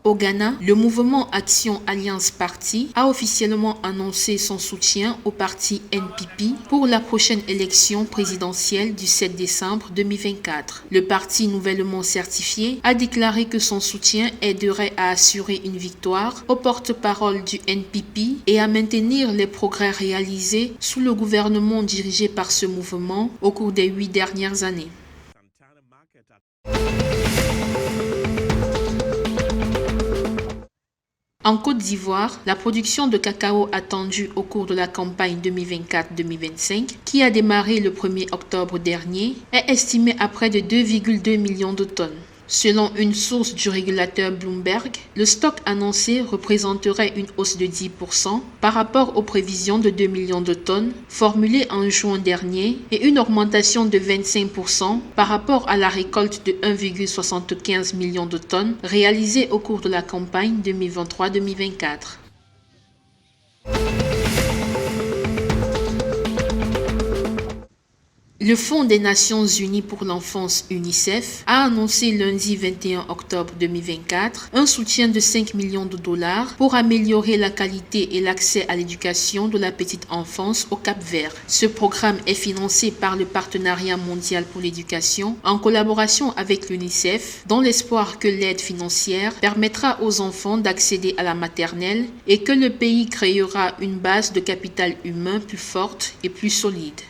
Au Ghana, le mouvement Action Alliance Party a officiellement annoncé son soutien au parti NPP pour la prochaine élection présidentielle du 7 décembre 2024. Le parti nouvellement certifié a déclaré que son soutien aiderait à assurer une victoire au porte-parole du NPP et à maintenir les progrès réalisés sous le gouvernement dirigé par ce mouvement au cours des 8 dernières années. En Côte d'Ivoire, la production de cacao attendue au cours de la campagne 2024-2025, qui a démarré le 1er octobre dernier, est estimée à près de 2,2 millions de tonnes. Selon une source du régulateur Bloomberg, le stock annoncé représenterait une hausse de 10% par rapport aux prévisions de 2 millions de tonnes formulées en juin dernier et une augmentation de 25% par rapport à la récolte de 1,75 million de tonnes réalisée au cours de la campagne 2023-2024. Le Fonds des Nations Unies pour l'enfance UNICEF a annoncé lundi 21 octobre 2024 un soutien de 5 millions de dollars pour améliorer la qualité et l'accès à l'éducation de la petite enfance au Cap-Vert. Ce programme est financé par le Partenariat mondial pour l'éducation en collaboration avec l'UNICEF dans l'espoir que l'aide financière permettra aux enfants d'accéder à la maternelle et que le pays créera une base de capital humain plus forte et plus solide.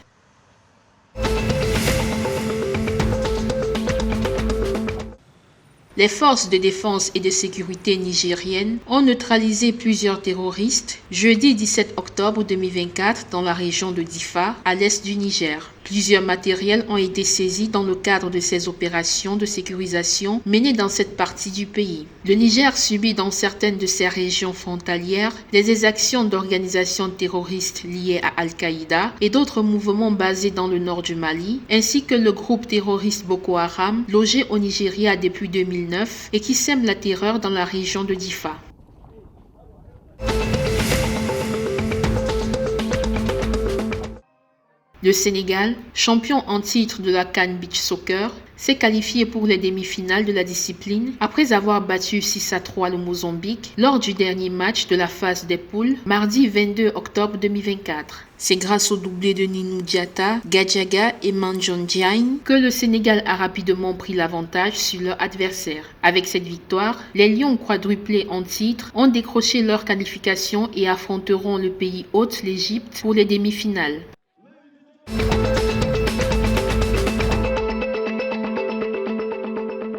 Les forces de défense et de sécurité nigériennes ont neutralisé plusieurs terroristes jeudi 17 octobre 2024 dans la région de Diffa, à l'est du Niger. Plusieurs matériels ont été saisis dans le cadre de ces opérations de sécurisation menées dans cette partie du pays. Le Niger subit dans certaines de ses régions frontalières des exactions d'organisations terroristes liées à Al-Qaïda et d'autres mouvements basés dans le nord du Mali, ainsi que le groupe terroriste Boko Haram, logé au Nigeria depuis 2009 et qui sème la terreur dans la région de Diffa. Le Sénégal, champion en titre de la CAN Beach Soccer, s'est qualifié pour les demi-finales de la discipline après avoir battu 6-3 le Mozambique lors du dernier match de la phase des poules mardi 22 octobre 2024. C'est grâce au doublé de Ninou Diatta, Gadjaga et Mandione Diagne que le Sénégal a rapidement pris l'avantage sur leur adversaire. Avec cette victoire, les Lions quadruplés en titre ont décroché leur qualification et affronteront le pays hôte, l'Égypte, pour les demi-finales.